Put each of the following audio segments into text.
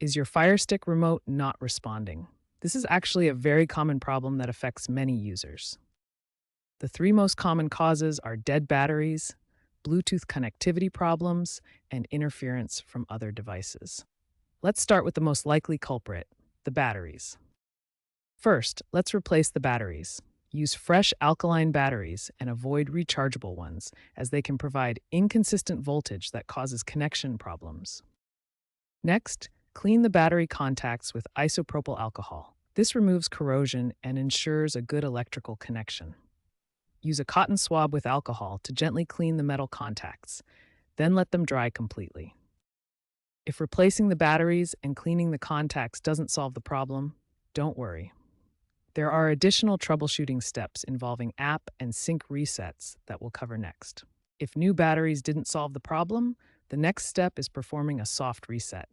Is your Firestick remote not responding? This is actually a very common problem that affects many users. The three most common causes are dead batteries, Bluetooth connectivity problems, and interference from other devices. Let's start with the most likely culprit, the batteries. First, let's replace the batteries. Use fresh alkaline batteries and avoid rechargeable ones, as they can provide inconsistent voltage that causes connection problems. Next, clean the battery contacts with isopropyl alcohol. This removes corrosion and ensures a good electrical connection. Use a cotton swab with alcohol to gently clean the metal contacts, then let them dry completely. If replacing the batteries and cleaning the contacts doesn't solve the problem, don't worry. There are additional troubleshooting steps involving app and sync resets that we'll cover next. If new batteries didn't solve the problem, the next step is performing a soft reset.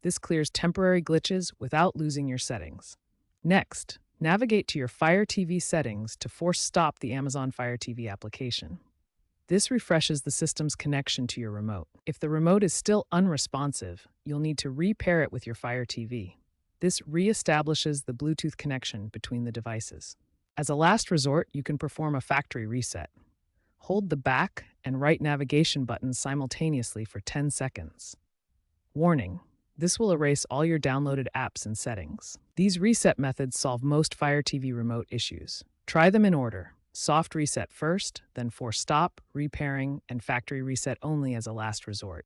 This clears temporary glitches without losing your settings. Next, navigate to your Fire TV settings to force stop the Amazon Fire TV application. This refreshes the system's connection to your remote. If the remote is still unresponsive, you'll need to repair it with your Fire TV. This reestablishes the Bluetooth connection between the devices. As a last resort, you can perform a factory reset. Hold the back and right navigation buttons simultaneously for 10 seconds. Warning: this will erase all your downloaded apps and settings. These reset methods solve most Fire TV remote issues. Try them in order: soft reset first, then force stop, repairing, and factory reset only as a last resort.